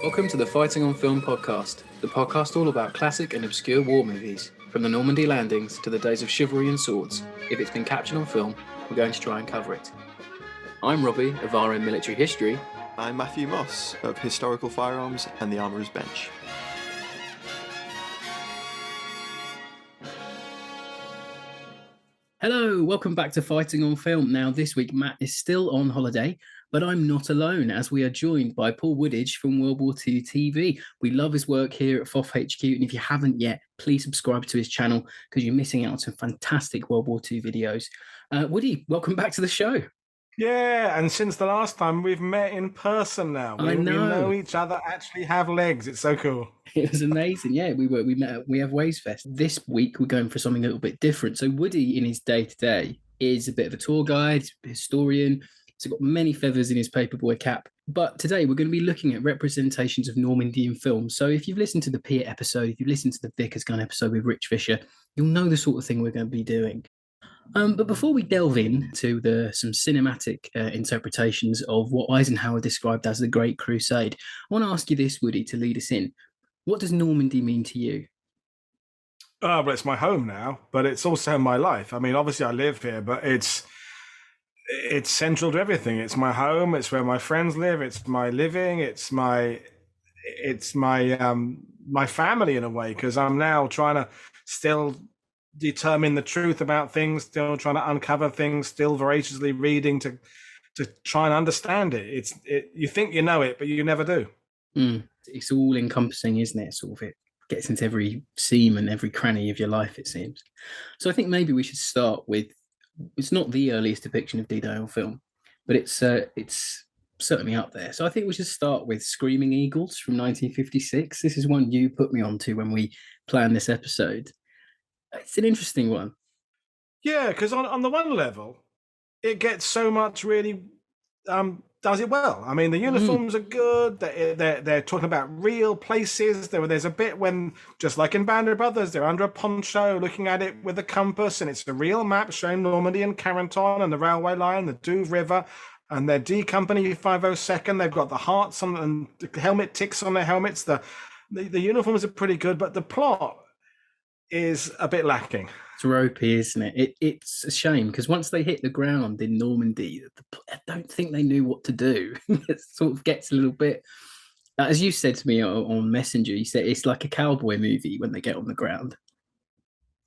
Welcome to the Fighting on Film podcast, the podcast all about classic and obscure war movies, from the Normandy landings to the days of chivalry and swords. If it's been captured on film, we're going to try and cover it. I'm Robbie of RM Military History. I'm Matthew Moss of Historical Firearms and the Armourer's Bench. Hello, welcome back to Fighting on Film. Now, this week, Matt is still on holiday, but I'm not alone, as we are joined by Paul Woodage from WW2TV. We love his work here at FOF HQ, and if you haven't yet, please subscribe to his channel because you're missing out on some fantastic World War II videos. Woody, welcome back to the show. Yeah, and since the last time, we've met in person now. I know. We know each other actually have legs. It's so cool. It was amazing. Yeah, we met at We Have Ways Fest. This week, we're going for something a little bit different. So Woody, in his day-to-day, is a bit of a tour guide, a historian. He's got many feathers in his paperboy cap. But today, we're going to be looking at representations of Normandy in film. So if you've listened to the Piet episode, if you've listened to the Vickers Gun episode with Rich Fisher, you'll know the sort of thing we're going to be doing. But before we delve into some cinematic interpretations of what Eisenhower described as the Great Crusade, I want to ask you this, Woody, to lead us in. What does Normandy mean to you? Well, it's my home now, but it's also my life. I mean, obviously I live here, but it's central to everything. It's my home. It's where my friends live. It's my living. It's my family in a way, because I'm now trying to still determine the truth about things, still trying to uncover things, still voraciously reading to try and understand it. You think you know it, but you never do. It's all encompassing, isn't it? Sort of, it gets into every seam and every cranny of your life, it seems. So I think maybe we should start with, it's not the earliest depiction of D-Day on film, but it's certainly up there. So I think we should start with Screaming Eagles from 1956. This is one you put me onto when we planned this episode. It's an interesting one. Yeah, because on the one level, it gets so much really does it well. I mean, the uniforms are good. They're talking about real places. There's a bit when, just like in Band of Brothers, they're under a poncho looking at it with a compass, and it's a real map showing Normandy and Carenton and the railway line, the Douve River, and their D Company 502nd. They've got the hearts on and the helmet ticks on their helmets. The uniforms are pretty good, but the plot is a bit lacking. It's ropey, isn't it? It's a shame, because once they hit the ground in Normandy, I don't think they knew what to do. It sort of gets a little bit, as you said to me on Messenger, you said it's like a cowboy movie when they get on the ground.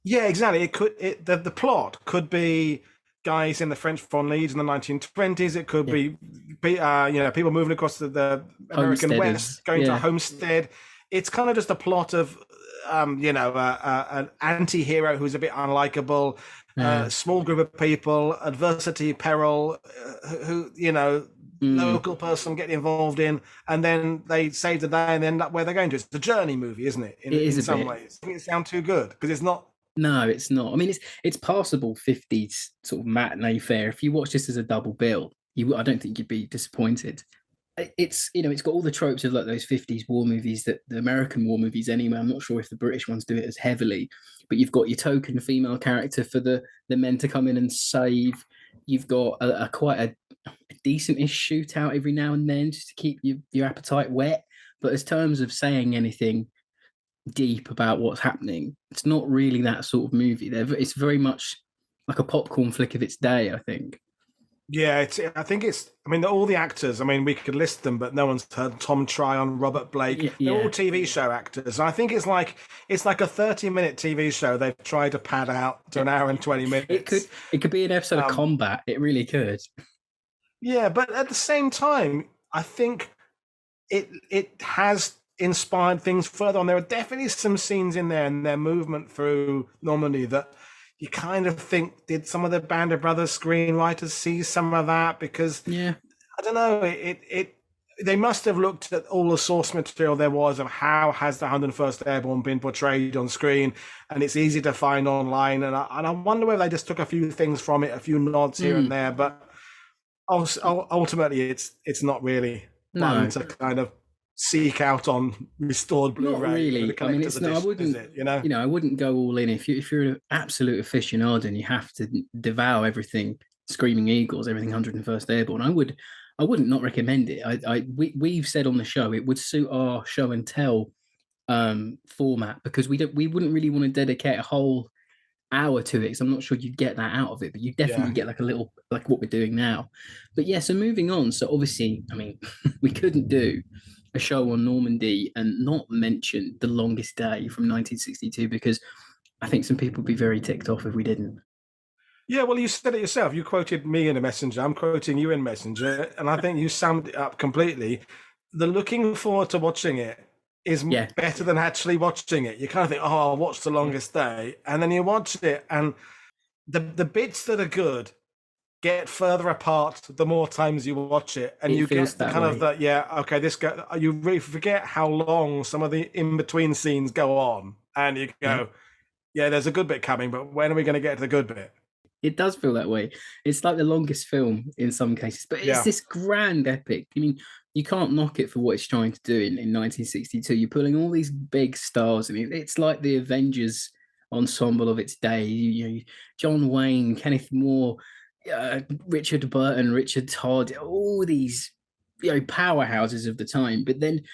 Yeah, exactly. The plot could be guys in the French Foreign Legion in the 1920s. It could be people moving across the American West, going to a homestead. It's kind of just a plot of an anti-hero who's a bit unlikable, small group of people, adversity, peril, local person getting involved in, and then they save the day and end up where they're going to. It's a journey movie, isn't it? In some ways. I think it sounds too good, because it's not. No, it's not. I mean, it's passable 50s sort of matinee fare. If you watch this as a double bill, I don't think you'd be disappointed. It's got all the tropes of like those 50s war movies, that the American war movies anyway. I'm not sure if the British ones do it as heavily, but you've got your token female character for the men to come in and save. You've got a quite a decent-ish shootout every now and then just to keep your appetite wet. But as terms of saying anything deep about what's happening, it's not really that sort of movie. It's very much like a popcorn flick of its day, I think. Yeah, all the actors, we could list them, but no one's heard Tom Tryon, Robert Blake. They're all TV show actors. And I think it's like a 30-minute TV show they've tried to pad out to an hour and 20 minutes. It could be an episode of Combat. It really could. Yeah, but at the same time, I think it has inspired things further on. There are definitely some scenes in there and their movement through Normandy that you kind of think, did some of the Band of Brothers screenwriters see some of that? Because, I don't know, they must have looked at all the source material there was of how has the 101st Airborne been portrayed on screen, and it's easy to find online. And I wonder whether they just took a few things from it, a few nods here and there, but ultimately it's not really one to kind of seek out on restored Blu-ray. Not really. I mean, I wouldn't. I wouldn't go all in. If you're an absolute aficionado and you have to devour everything, Screaming Eagles, everything 101st Airborne, I wouldn't not recommend it. We've said on the show it would suit our show and tell format, because we wouldn't really want to dedicate a whole hour to it, because I'm not sure you'd get that out of it, but you definitely get like a little, like what we're doing now. But yeah, so moving on. So obviously, I mean, we couldn't do a show on Normandy and not mention The Longest Day from 1962, because I think some people would be very ticked off if we didn't. Yeah, well, you said it yourself. You quoted me in a messenger. I'm quoting you in messenger, and I think you summed it up completely. The looking forward to watching it is better than actually watching it. You kind of think, "Oh, I'll watch The Longest Day," and then you watch it, and the bits that are good get further apart the more times you watch it, and you get the kind of that. Yeah, okay, this guy. You really forget how long some of the in between scenes go on, and you go, "Yeah, there's a good bit coming, but when are we going to get to the good bit?" It does feel that way. It's like the longest film in some cases, but it's this grand epic. I mean, you can't knock it for what it's trying to do in 1962. You're pulling all these big stars. I mean, it's like the Avengers ensemble of its day. You know, John Wayne, Kenneth Moore, Richard Burton, Richard Todd, all these, you know, powerhouses of the time. But then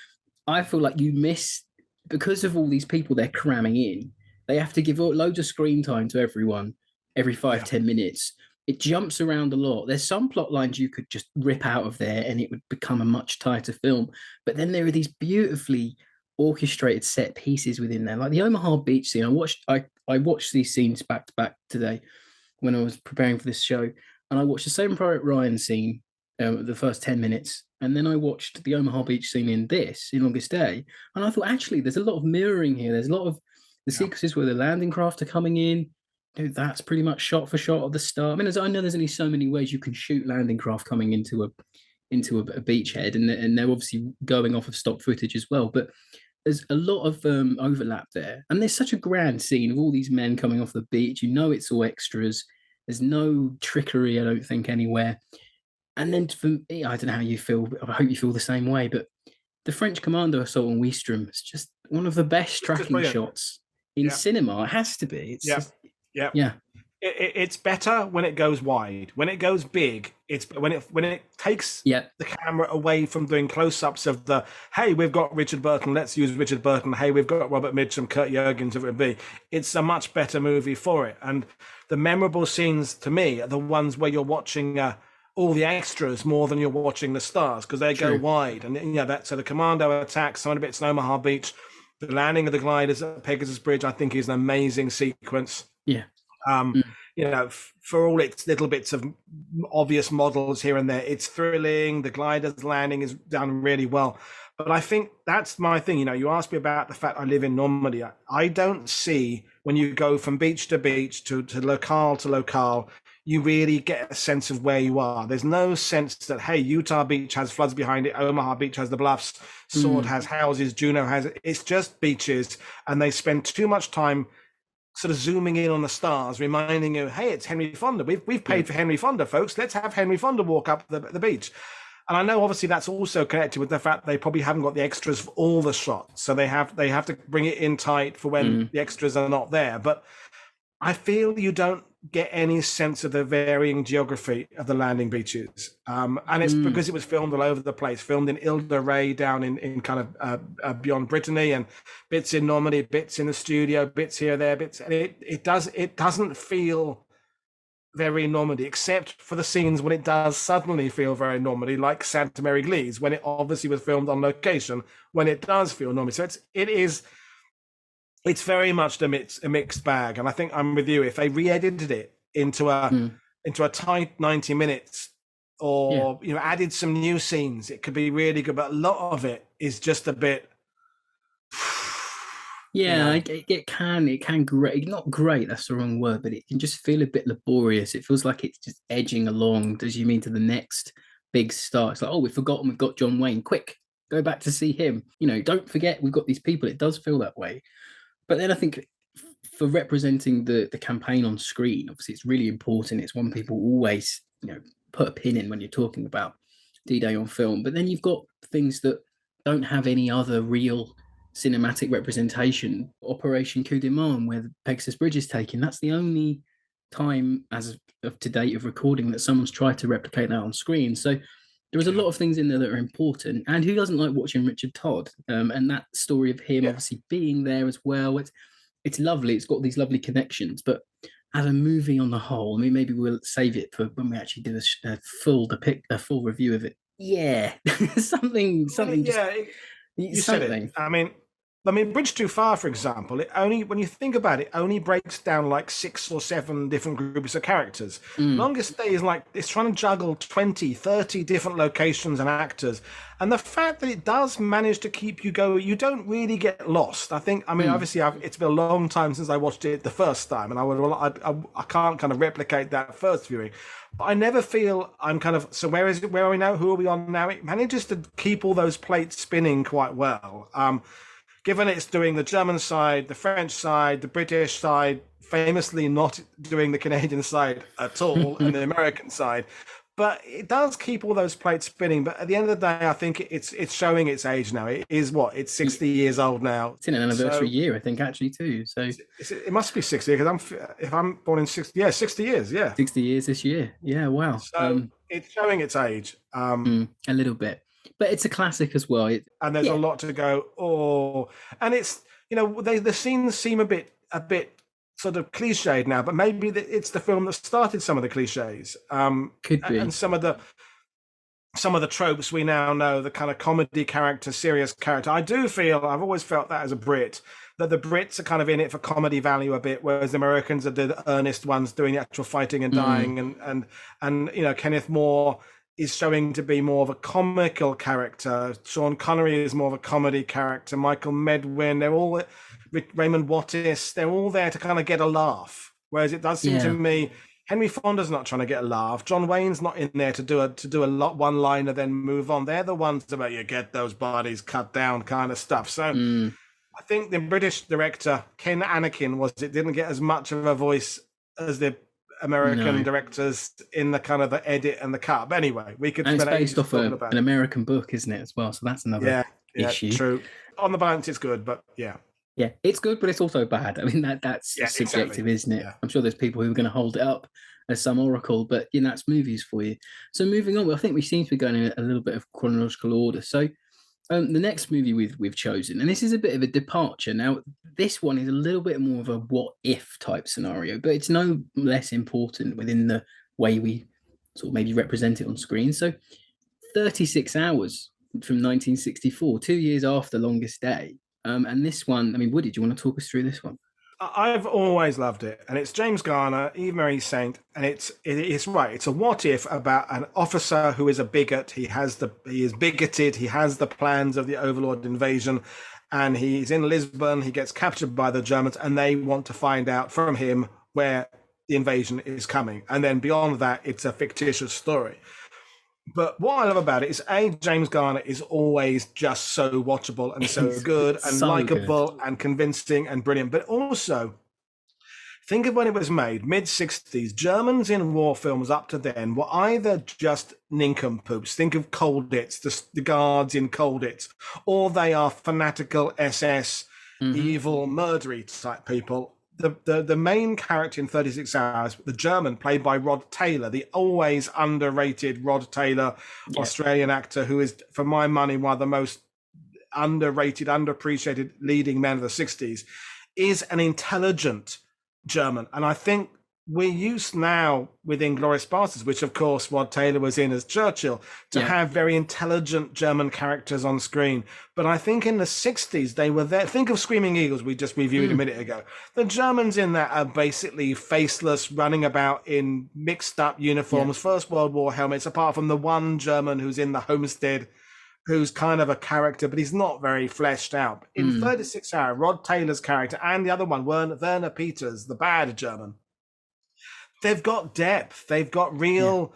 I feel like you miss, because of all these people they're cramming in, they have to give loads of screen time to everyone every 5-10 minutes. It jumps around a lot. There's some plot lines you could just rip out of there and it would become a much tighter film. But then there are these beautifully orchestrated set pieces within there, like the Omaha Beach scene. I watched these scenes back to back today when I was preparing for this show, and I watched the Saving Private Ryan scene, the first 10 minutes, and then I watched the Omaha Beach scene in Longest Day, and I thought, actually, there's a lot of mirroring here. There's a lot of the sequences where the landing craft are coming in. Dude, that's pretty much shot for shot of the start. I mean, I know there's only so many ways you can shoot landing craft coming into a beachhead, and they're obviously going off of stock footage as well. But there's a lot of overlap there, and there's such a grand scene of all these men coming off the beach. You know, it's all extras. There's no trickery, I don't think, anywhere. And then for me, I don't know how you feel. I hope you feel the same way. But the French Commando assault on Ouistreham is just one of the best tracking shots in cinema. It has to be. It's better when it goes wide. When it goes big, it's when it takes the camera away from doing close-ups of the, hey, we've got Richard Burton, let's use Richard Burton. Hey, we've got Robert Mitchum, Kurt Jurgens, whatever it be. It's a much better movie for it. And the memorable scenes to me are the ones where you're watching all the extras more than you're watching the stars, because they go wide. And so the Commando attack, some of the bits in Omaha Beach, the landing of the gliders at Pegasus Bridge, I think is an amazing sequence. Yeah. For all its little bits of obvious models here and there, it's thrilling. The gliders landing is done really well. But I think that's my thing. You asked me about the fact I live in Normandy. I don't see, when you go from beach to beach to locale to locale, you really get a sense of where you are. There's no sense that, hey, Utah Beach has floods behind it, Omaha Beach has the bluffs, Sword has houses, Juneau has it. It's just beaches, and they spend too much time sort of zooming in on the stars, reminding you, hey, it's Henry Fonda. We've paid for Henry Fonda, folks. Let's have Henry Fonda walk up the beach. And I know obviously that's also connected with the fact they probably haven't got the extras for all the shots. So they have to bring it in tight for when the extras are not there. But I feel you don't get any sense of the varying geography of the landing beaches. And it's because it was filmed all over the place, filmed in Ile de Ré down in kind of beyond Brittany, and bits in Normandy, bits in the studio, bits here, there, bits. And it doesn't feel very Normandy, except for the scenes when it does suddenly feel very Normandy, like Santa Mary Glees, when it obviously was filmed on location, when it does feel Normandy. So it's very much a mixed bag, and I think I'm with you. If they re-edited it into a tight 90 minutes, or added some new scenes, it could be really good. But a lot of it is just a bit. It can great, not great. That's the wrong word, but it can just feel a bit laborious. It feels like it's just edging along. Does you mean to the next big star? It's like, oh, we've forgotten we've got John Wayne. Quick, go back to see him. Don't forget we've got these people. It does feel that way. But then I think for representing the campaign on screen, obviously it's really important. It's one people always, put a pin in when you're talking about D-Day on film. But then you've got things that don't have any other real cinematic representation. Operation Coup de Main, where the Pegasus Bridge is taken, that's the only time as of to date of recording that someone's tried to replicate that on screen. So There was a lot of things in there that are important. And who doesn't like watching Richard Todd? And that story of him obviously being there as well. It's lovely. It's got these lovely connections. But as a movie on the whole, I mean, maybe we'll save it for when we actually do a full review of it. Yeah, something. You said it. I mean, Bridge Too Far, for example, it only, when you think about it, only breaks down like 6 or 7 different groups of characters. Longest Day is like, it's trying to juggle 20, 30 different locations and actors. And the fact that it does manage to keep you going, you don't really get lost. I think, I mean, obviously, it's been a long time since I watched it the first time, and I can't kind of replicate that first viewing. But I never feel I'm kind of, so where is it? Where are we now? Who are we on now? It manages to keep all those plates spinning quite well. Given it's doing the German side, the French side, the British side, famously not doing the Canadian side at all, and the American side. But it does keep all those plates spinning. But at the end of the day, I think it's showing its age now. It is what? It's 60 years old now. It's in an anniversary year, I think, actually, too. So it must be 60, because if I'm born in 60, 60 years, 60 years this year. Yeah, wow. So it's showing its age. A little bit. But it's a classic as well. And there's a lot to go, and it's, the scenes seem a bit sort of cliched now, but maybe it's the film that started some of the cliches. Could be. And some of the tropes we now know, the kind of comedy character, serious character. I've always felt that as a Brit, that the Brits are kind of in it for comedy value a bit, whereas the Americans are the earnest ones doing the actual fighting and dying. And Kenneth More is showing to be more of a comical character. Sean Connery is more of a comedy character. Michael Medwin, Raymond Wattis, they're all there to kind of get a laugh. Whereas it does seem to me, Henry Fonda's not trying to get a laugh. John Wayne's not in there to do a one-liner then move on. They're the ones about you get those bodies cut down kind of stuff. So I think the British director Ken Anakin didn't get as much of a voice as the American directors in the kind of the edit and the cut. But anyway, we could. And it's based off an American book, isn't it, as well? So that's another issue. True. On the balance, it's good, but yeah, it's good, but it's also bad. I mean, that's subjective, exactly. Isn't it? Yeah. I'm sure there's people who are going to hold it up as some oracle, but that's movies for you. So moving on, I think we seem to be going in a little bit of chronological order. So the next movie we've chosen, and this is a bit of a departure. Now, this one is a little bit more of a what-if type scenario, but it's no less important within the way we sort of maybe represent it on screen. So 36 Hours from 1964, 2 years after Longest Day. And this one, I mean, Woody, do you want to talk us through this one? I've always loved it, and it's James Garner, Eve Marie Saint, and it's right. It's a what if about an officer who is a bigot. He is bigoted. He has the plans of the Overlord invasion, and he's in Lisbon. He gets captured by the Germans, and they want to find out from him where the invasion is coming. And then beyond that, it's a fictitious story. But what I love about it is, James Garner is always just so watchable and so good and so likable and convincing and brilliant. But also, think of when it was made, mid-60s, Germans in war films up to then were either just nincompoops. Think of Colditz, the guards in Colditz, or they are fanatical SS, evil, murdery type people. The main character in 36 Hours, the German, played by Rod Taylor, the always underrated Rod Taylor, Australian actor, who is, for my money, one of the most underrated, underappreciated leading men of the 60s, is an intelligent German. And I think we're used now with Inglourious Basterds, which of course Rod Taylor was in as Churchill, to have very intelligent German characters on screen. But I think in the 60s they were there. Think of Screaming Eagles we just reviewed a minute ago. The Germans in that are basically faceless, running about in mixed up uniforms, First World War helmets, apart from the one German who's in the homestead, who's kind of a character, but he's not very fleshed out. In 36 Hours, Rod Taylor's character and the other one, Werner Peters, the bad German, they've got depth. They've got real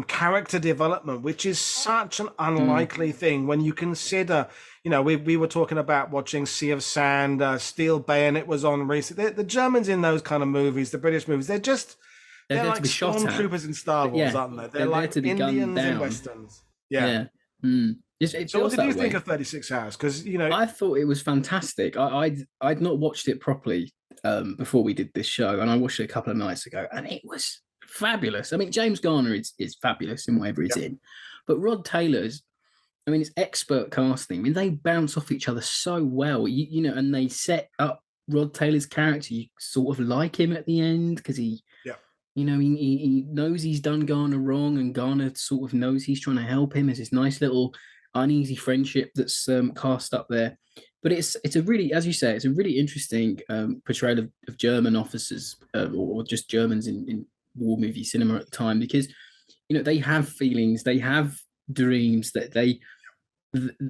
character development, which is such an unlikely thing when you consider, we were talking about watching Sea of Sand, Steel Bayonet was on recently. The Germans in those kind of movies, the British movies, they're like stormtroopers in Star Wars, aren't they? They're like Indians in Westerns. So what did you think of 36 Hours? Because, I thought it was fantastic. I'd not watched it properly before we did this show, and I watched it a couple of nights ago, and it was fabulous. I mean, James Garner is fabulous in whatever he's in, but Rod Taylor's, I mean, it's expert casting. I mean, they bounce off each other so well, you know, and they set up Rod Taylor's character. You sort of like him at the end because he, you know, he knows he's done Garner wrong, and Garner sort of knows he's trying to help him. There's this nice little uneasy friendship that's cast up there. But it's a really, as you say, it's a really interesting portrayal of German officers or just Germans in war movie cinema at the time, because, you know, they have feelings, they have dreams, that they,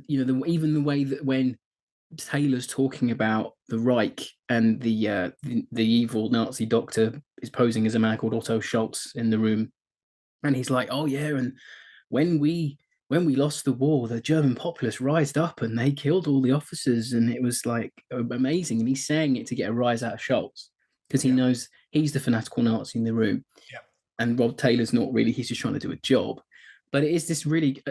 you know, even the way that when Taylor's talking about the Reich and the evil Nazi doctor is posing as a man called Otto Schultz in the room, and he's like, "Oh yeah, and when we lost the war, the German populace rised up and they killed all the officers, and it was like amazing." And he's saying it to get a rise out of Schultz because he knows he's the fanatical Nazi in the room, and Rod Taylor's not really; he's just trying to do a job. But it is this really,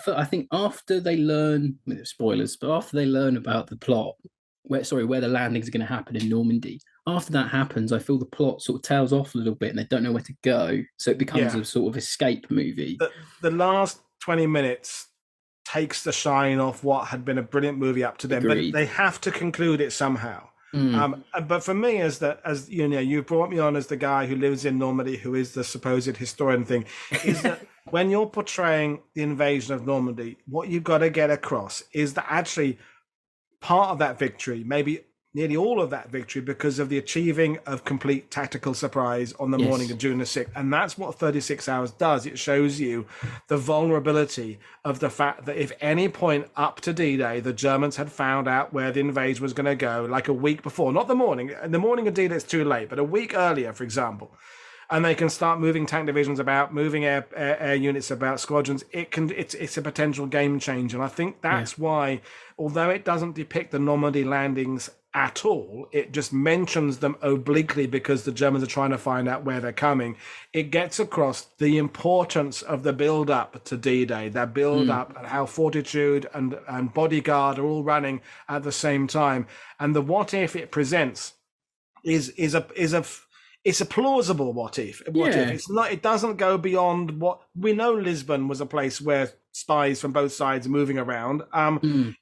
I think after they learn, spoilers, but after they learn about the plot, where the landings are going to happen in Normandy, after that happens, I feel the plot sort of tails off a little bit and they don't know where to go. So it becomes a sort of escape movie. The last 20 minutes takes the shine off what had been a brilliant movie up to then, but they have to conclude it somehow. But for me, as you know, you brought me on as the guy who lives in Normandy, who is the supposed historian thing, is that when you're portraying the invasion of Normandy, what you've got to get across is that actually part of that victory, maybe nearly all of that victory, because of the achieving of complete tactical surprise on the morning of June the 6th. And that's what 36 Hours does. It shows you the vulnerability of the fact that if any point up to D-Day, the Germans had found out where the invasion was going to go, like a week before, not the morning. In the morning of D-Day, it's too late, but a week earlier, for example, and they can start moving tank divisions about, moving air units about, squadrons. It's a potential game changer. And I think that's why, although it doesn't depict the Normandy landings at all, it just mentions them obliquely because the Germans are trying to find out where they're coming. It gets across the importance of the build-up to D-Day, that build-up and how Fortitude and Bodyguard are all running at the same time. And the what if it presents is a plausible what if. It's not. It doesn't go beyond what we know. Lisbon was a place where spies from both sides are moving around.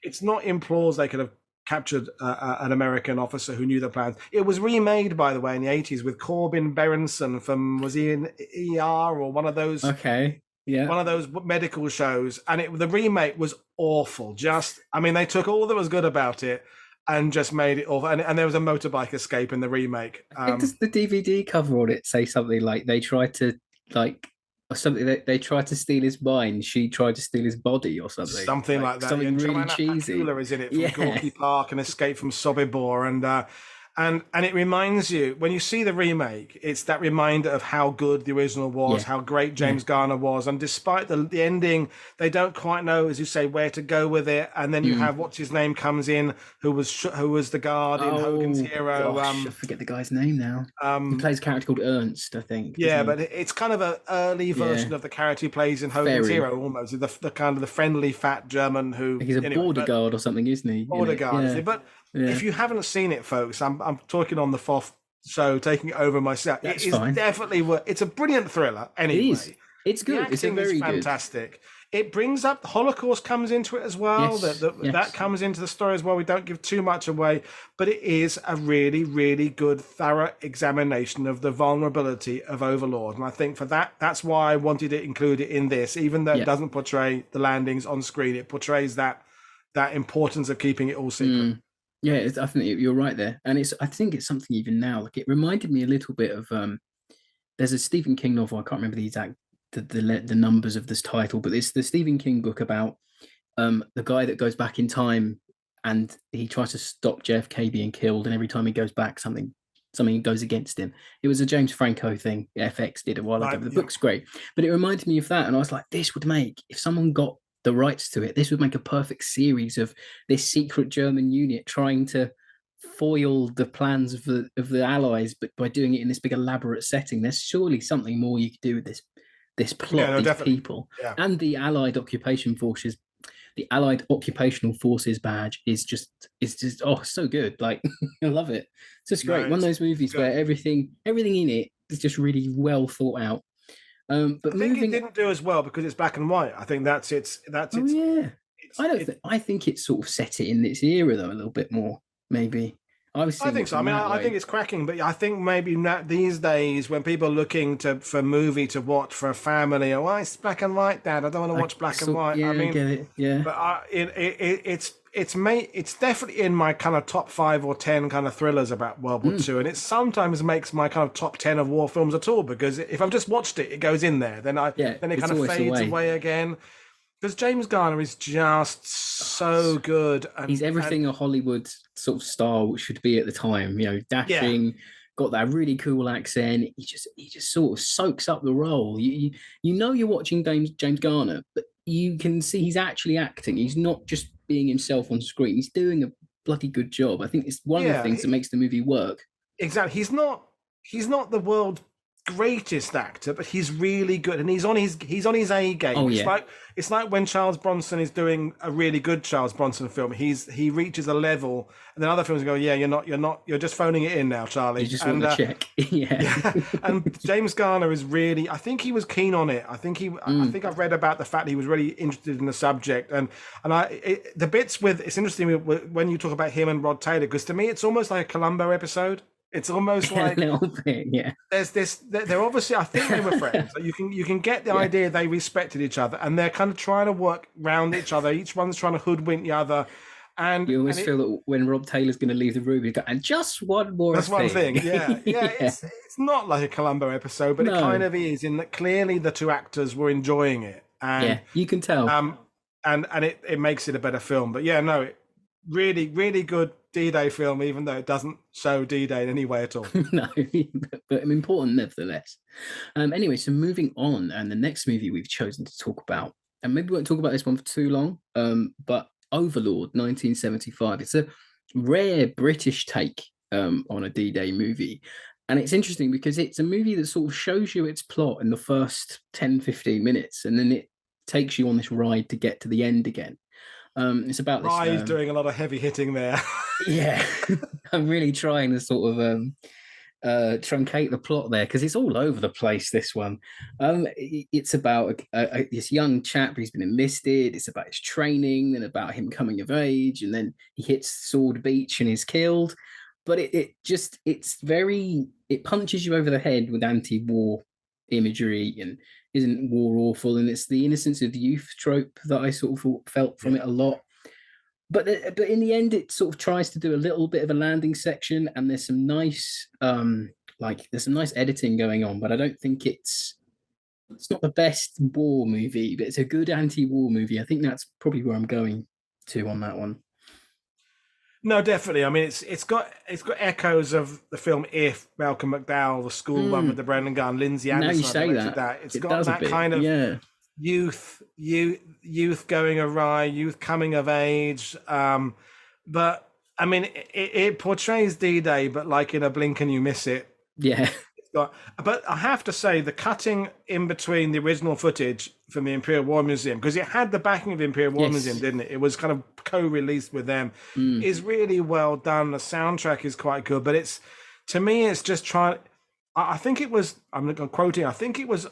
It's not implausible they could have captured an American officer who knew the plans. It was remade, by the way, in the 80s with Corbin Berenson from, was he in ER or one of those? One of those medical shows, and the remake was awful. They took all that was good about it and just made it awful. And there was a motorbike escape in the remake. Does the DVD cover on it say something like they tried to or something that they tried to steal his mind, she tried to steal his body, or something? Something like that. Something really cheesy. Pakula is in it from Gorky Park and Escape from Sobibor, and it reminds you, when you see the remake, it's that reminder of how good the original was, how great James Garner was, and despite the ending, they don't quite know, as you say, where to go with it. And then you have what's his name comes in, who was the guard in Hogan's Hero. I forget the guy's name now. He plays a character called Ernst, I think. Yeah, but it's kind of an early version of the character he plays in Hogan's Hero, almost the kind of the friendly fat German who he's a border guard or something, isn't he? Border guard, but. If you haven't seen it, folks, I'm talking on the FOF show, taking it over myself. It's definitely it's a brilliant thriller. Anyway, it is. It's good. It's a very fantastic. It brings up the Holocaust comes into it as well. That comes into the story as well. We don't give too much away, but it is a really, really good, thorough examination of the vulnerability of Overlord. And I think for that's why I wanted to include it in this, even though it doesn't portray the landings on screen. It portrays that importance of keeping it all secret. Yeah, I think you're right there, and I think it's something even now. Like, it reminded me a little bit of there's a Stephen King novel. I can't remember the exact the numbers of this title, but it's the Stephen King book about the guy that goes back in time and he tries to stop JFK being killed, and every time he goes back, something goes against him. It was a James Franco thing. FX did a while ago. The book's great, but it reminded me of that, and I was like, this would make, if someone got the rights to it, this would make a perfect series of this secret German unit trying to foil the plans of the Allies, but by doing it in this big elaborate setting. There's surely something more you could do with this plot, these people, and the Allied occupation forces. The Allied Occupational Forces badge is just so good. Like, I love it. It's just great. One of those movies where everything in it it's just really well thought out. But I think moving, it didn't do as well because it's black and white. I think that's its. oh yeah, It's, I don't it, think I think it sort of set it in its era though a little bit more. Maybe I was I seeing think it so. I from mean, that I way. think it's cracking, but I think maybe these days when people are looking for a movie to watch for a family, oh, it's black and white, Dad. I don't want to watch black and white. Yeah, I I mean, get it. Yeah, but it's definitely in my kind of top 5 or 10 kind of thrillers about World War II, and it sometimes makes my kind of top 10 of war films at all because if I've just watched it, it goes in there. Then it it's kind of always the fades way. away again. Because James Garner is just so good, and He's everything a Hollywood sort of star should be at the time. You know, yeah, dashing, got that really cool accent. He just sort of soaks up the role. You know you're watching James Garner, but you can see he's actually acting. He's not just being himself on screen. He's doing a bloody good job. I think it's one of the yeah, things that makes the movie work. exactly. He's not the world's greatest actor, but he's really good, and he's on his A game. Oh, It's yeah. like when Charles Bronson is doing a really good Charles Bronson film. He reaches a level, and then other films go, yeah, you're just phoning it in now, Charlie. You just want to check. Yeah. Yeah, and James Garner is really. I think he was keen on it. I think I think I've read about the fact he was really interested in the subject, and the bits with. It's interesting when you talk about him and Rod Taylor, because to me it's almost like a Columbo episode. It's almost like a little bit, yeah. there's this. They're obviously. I think they were friends. You can get the idea they respected each other, and they're kind of trying to work round each other. Each one's trying to hoodwink the other. And you always feel that when Rob Taylor's going to leave the room, you go, and just one more. That's one thing. Yeah. Yeah. It's not like a Columbo episode, but it kind of is. In that clearly the two actors were enjoying it, and yeah, you can tell. And it makes it a better film. But yeah, no, really, really good D-Day film, even though it doesn't show D-Day in any way at all. No, but important nevertheless. Anyway, so moving on, and the next movie we've chosen to talk about, and maybe we won't talk about this one for too long, but Overlord, 1975. It's a rare British take on a D-Day movie. And it's interesting because it's a movie that sort of shows you its plot in the first 10, 15 minutes, and then it takes you on this ride to get to the end again. It's about this. Rye's doing a lot of heavy hitting there. Yeah, I'm really trying to sort of truncate the plot there because it's all over the place. This one, it's about this young chap who's been enlisted. It's about his training, then about him coming of age, and then he hits Sword Beach and is killed. But it punches you over the head with anti-war imagery and isn't war awful, and it's the innocence of youth trope that I sort of felt from it a lot. But in the end, it sort of tries to do a little bit of a landing section, and there's some nice there's some nice editing going on. But I don't think it's not the best war movie, but it's a good anti-war movie. I think that's probably where I'm going to on that one. No, definitely. I mean, it's got echoes of the film If, Malcolm McDowell, the school one with the Brendan gun, Lindsay Anderson. Now you say that. It's got that kind of youth going awry, youth coming of age. But I mean, it portrays D-Day, but like in a blink and you miss it. Yeah. But I have to say, the cutting in between the original footage from the Imperial War Museum, because it had the backing of the Imperial War Museum, didn't it? It was kind of co-released with them. Is really well done. The soundtrack is quite good, but to me, it's just trying. I think it was. I'm quoting. I think it was.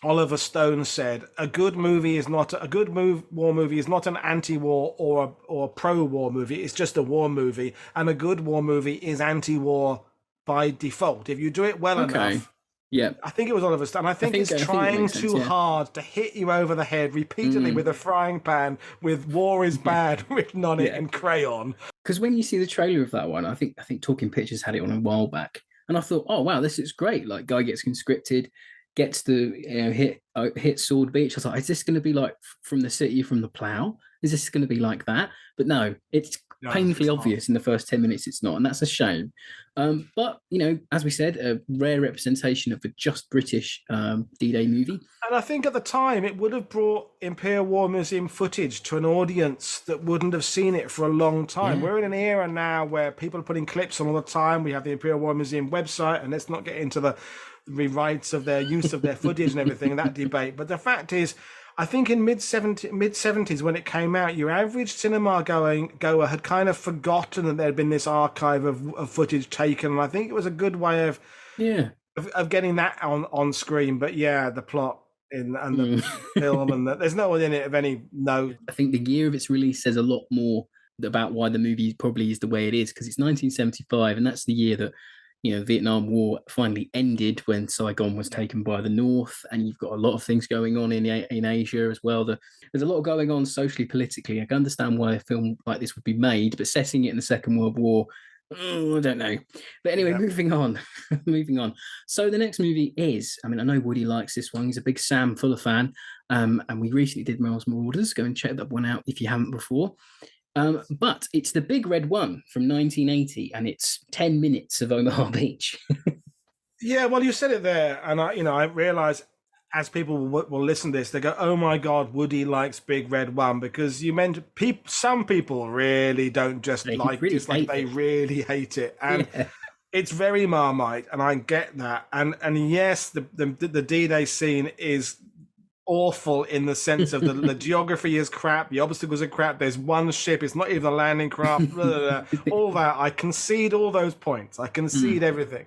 Oliver Stone said, "A good movie is not a good war movie is not an anti-war or a pro-war movie. It's just a war movie, and a good war movie is anti-war." By default, if you do it well enough, yeah, I think it was Oliver Stone. I think it's trying too hard to hit you over the head repeatedly with a frying pan with "War is bad" written on it in crayon. Because when you see the trailer of that one, I think Talking Pictures had it on a while back, and I thought, oh wow, this is great. Like, guy gets conscripted, gets to hit Sword Beach. I was like, is this going to be like From the City, From the Plough? Is this going to be like that? But no, it's painfully obvious in the first 10 minutes it's not, and that's a shame. But as we said, a rare representation of a just British D-Day movie. And I think at the time it would have brought Imperial War Museum footage to an audience that wouldn't have seen it for a long time. We're in an era now where people are putting clips on all the time. We have the Imperial War Museum website, and let's not get into the rewrites of their use of their footage and everything in that debate. But the fact is, I think in mid-70s when it came out, your average cinema goer had kind of forgotten that there had been this archive of footage taken. And I think it was a good way of of getting that on screen. But yeah, the plot and the film and there's no one in it of any note. I think the year of its release says a lot more about why the movie probably is the way it is, because it's 1975, and that's the year that Vietnam War finally ended, when Saigon was taken by the North, and you've got a lot of things going on in Asia as well. There's a lot going on socially, politically. I can understand why a film like this would be made, but setting it in the Second World War, I don't know. But anyway, moving on. Moving on. So the next movie is, I know Woody likes this one. He's a big Sam Fuller fan. And we recently did Mel's Marauders. Go and check that one out if you haven't before. But it's The Big Red One from 1980, and it's 10 minutes of Omaha Beach. Yeah, well, you said it there, and I realize as people will listen to this, they go, "Oh my God, Woody likes Big Red One," because you mentioned some people really don't just like it; it's like they really hate it, and it's very Marmite, and I get that. And yes, the D-Day scene is awful in the sense of the geography is crap, the obstacles are crap. There's one ship; it's not even a landing craft. Blah, blah, blah. All that, I concede all those points. I concede everything.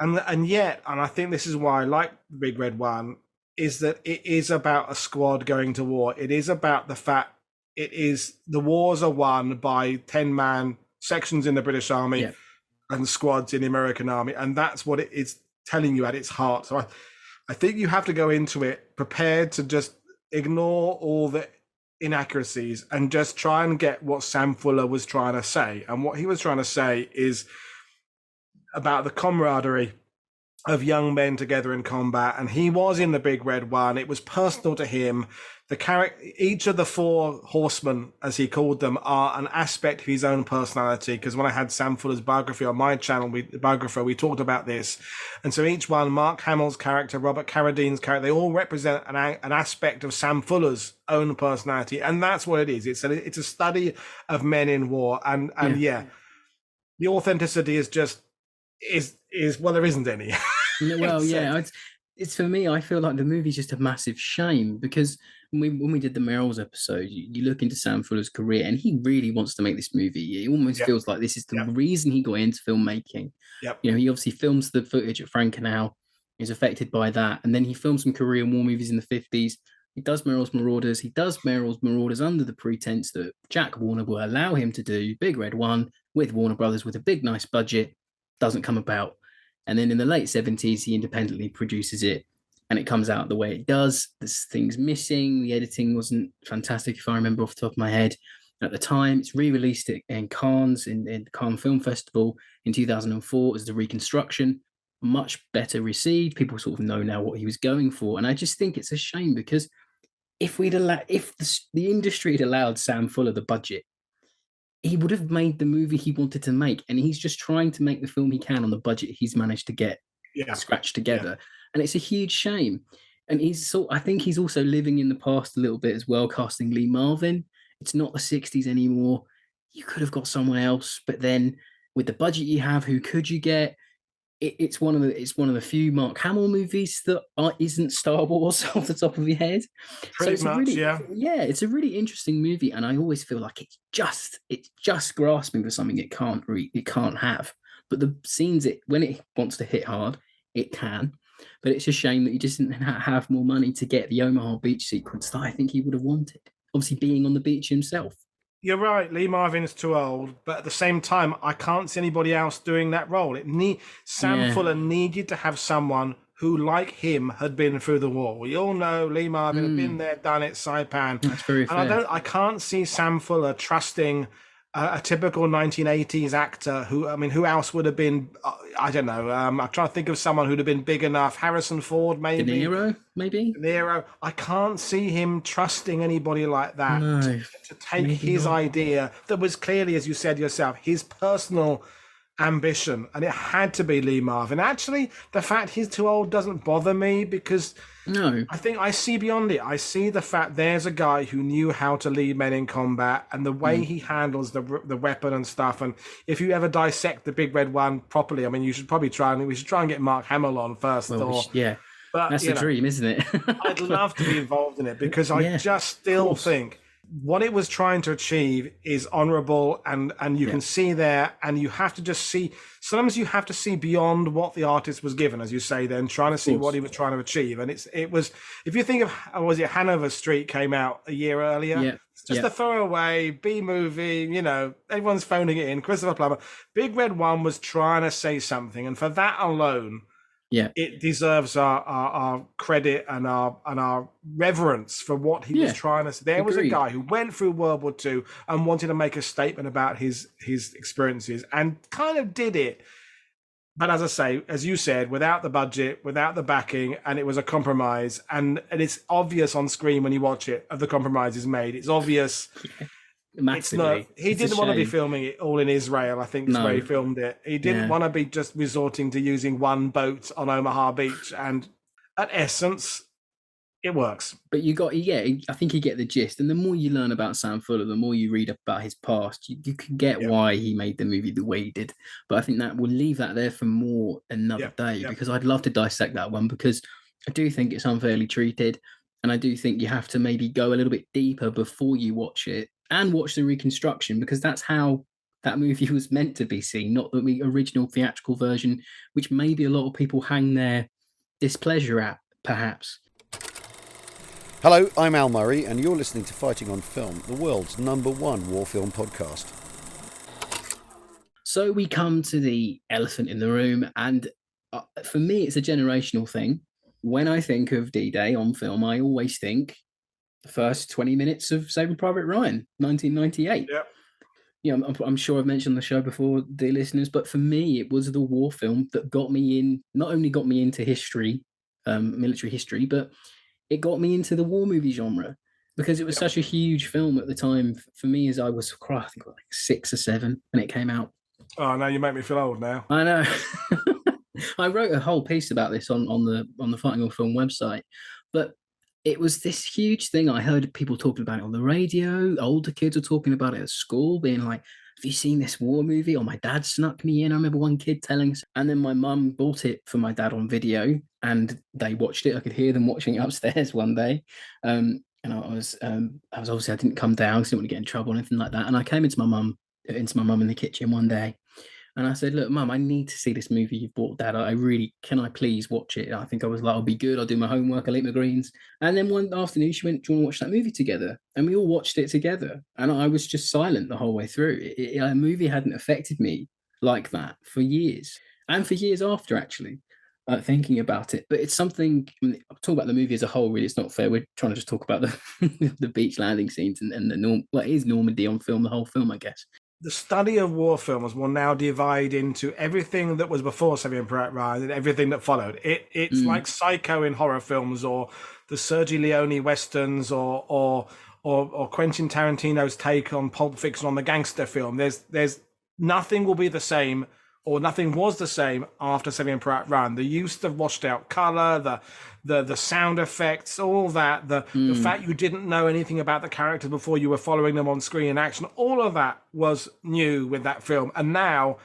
And yet, and I think this is why I like the Big Red One, is that it is about a squad going to war. It is about the fact the wars are won by 10-man sections in the British Army and squads in the American Army. And that's what it is telling you at its heart. So I think you have to go into it prepared to just ignore all the inaccuracies and just try and get what Sam Fuller was trying to say. And what he was trying to say is about the camaraderie of young men together in combat, and he was in the Big Red One. It was personal to him. Each of the four horsemen, as he called them, are an aspect of his own personality. Because when I had Sam Fuller's biography on my channel, we talked about this, and so each one, Mark Hamill's character, Robert Carradine's character, they all represent an aspect of Sam Fuller's own personality, and that's what it is. It's a study of men in war, and the authenticity is just. Well, there isn't any. Well, yeah, it's for me. I feel like the movie's just a massive shame, because when we did the Merrills episode, you look into Sam Fuller's career, and he really wants to make this movie. It almost feels like this is the reason he got into filmmaking. He obviously films the footage at Frankenau, is affected by that, and then he filmed some Korean War movies in the 50s. He does Merrill's Marauders. He does Merrill's Marauders under the pretense that Jack Warner will allow him to do Big Red One with Warner Brothers with a big, nice budget. Doesn't come about. And then in the late 70s, he independently produces it, and it comes out the way it does. There's things missing. The editing wasn't fantastic, if I remember off the top of my head. At the time, it's re-released in Cannes, in the Cannes Film Festival in 2004 as the reconstruction. Much better received. People sort of know now what he was going for. And I just think it's a shame, because if the industry had allowed Sam Fuller the budget, he would have made the movie he wanted to make, and he's just trying to make the film he can on the budget he's managed to get scratched together. And it's a huge shame. And I think he's also living in the past a little bit as well, casting Lee Marvin. It's not the 60s anymore. You could have got someone else, but then with the budget you have, who could you get? It's one of the few Mark Hamill movies that isn't Star Wars off the top of your head. Pretty much, it's a really interesting movie, and I always feel like it's just grasping for something it can't have. But the scenes when it wants to hit hard, it can. But it's a shame that he just didn't have more money to get the Omaha Beach sequence that I think he would have wanted. Obviously, being on the beach himself. You're right. Lee Marvin's too old, but at the same time, I can't see anybody else doing that role. Sam Fuller needed to have someone who, like him, had been through the war. We all know Lee Marvin had been there, done it, Saipan. That's very fair. And I can't see Sam Fuller trusting a typical 1980s actor who else would have been, I don't know. I'm trying to think of someone who'd have been big enough. Harrison Ford, maybe. De Niro, maybe. De Niro. I can't see him trusting anybody like that to take his idea that was clearly, as you said yourself, his personal ambition, and it had to be Lee Marvin. Actually, the fact he's too old doesn't bother me, because I think I see beyond it. I see the fact there's a guy who knew how to lead men in combat, and the way he handles the weapon and stuff. And if you ever dissect the Big Red One properly, we should try and get Mark Hamill on first. But that's the dream, isn't it? I'd love to be involved in it, because I just still think what it was trying to achieve is honorable, and you can see there, and you have to just see, sometimes you have to see beyond what the artist was given, as you say, then trying to see what he was trying to achieve. And it was, if you think of, was it Hanover Street came out a year earlier? It's just a throwaway B movie, you know, everyone's phoning it in. Christopher Plummer. Big Red One was trying to say something, and for that alone, it deserves our credit and our reverence for what he was trying to say. There was a guy who went through World War II and wanted to make a statement about his experiences, and kind of did it. But as I say, as you said, without the budget, without the backing, and it was a compromise. And it's obvious on screen when you watch it, of the compromise is made. It's obvious. Massively. He didn't want to be filming it all in Israel, I think is where he filmed it. He didn't want to be just resorting to using one boat on Omaha Beach. And at essence, it works. But I think you get the gist. And the more you learn about Sam Fuller, the more you read about his past, you can get why he made the movie the way he did. But I think that we'll leave that there for more another day, because I'd love to dissect that one, because I do think it's unfairly treated. And I do think you have to maybe go a little bit deeper before you watch it, and watch the reconstruction, because that's how that movie was meant to be seen, not the original theatrical version, which maybe a lot of people hang their displeasure at, perhaps. Hello, I'm Al Murray, and you're listening to Fighting on Film, the world's #1 war film podcast. So we come to the elephant in the room, and for me, it's a generational thing. When I think of D-Day on film, I always think the first 20 minutes of Saving Private Ryan, 1998. Yeah. You know, I'm sure I've mentioned the show before, dear listeners, but for me, it was the war film that got me in, not only got me into history, military history, but it got me into the war movie genre, because it was such a huge film at the time for me, as I was, I think, like 6 or 7 when it came out. Oh, now you make me feel old now. I know. I wrote a whole piece about this on the Fighting on Film website, but it was this huge thing. I heard people talking about it on the radio. Older kids were talking about it at school, being like, have you seen this war movie? Or my dad snuck me in. I remember one kid telling us. And then my mum bought it for my dad on video, and they watched it. I could hear them watching it upstairs one day. And I was obviously, I didn't come down because I didn't want to get in trouble or anything like that. And I came into my mum in the kitchen one day. And I said, look, Mum, I need to see this movie you've bought, Dad. Can I please watch it? I think I was like, I'll be good. I'll do my homework. I'll eat my greens. And then one afternoon, she went, do you want to watch that movie together? And we all watched it together. And I was just silent the whole way through. A movie hadn't affected me like that for years. And for years after, actually, thinking about it. But it's something, I'm talking about the movie as a whole, really. It's not fair. We're trying to just talk about the beach landing scenes and what is Normandy on film, the whole film, I guess. The study of war films will now divide into everything that was before Saving Private Ryan and everything that followed. It's like Psycho in horror films, or the Sergio Leone westerns, or Quentin Tarantino's take on Pulp Fiction on the gangster film. There's nothing will be the same, or nothing was the same after Saving Private Ryan. The use of washed out color, the sound effects, all that, the fact you didn't know anything about the characters before you were following them on screen in action, all of that was new with that film. And now,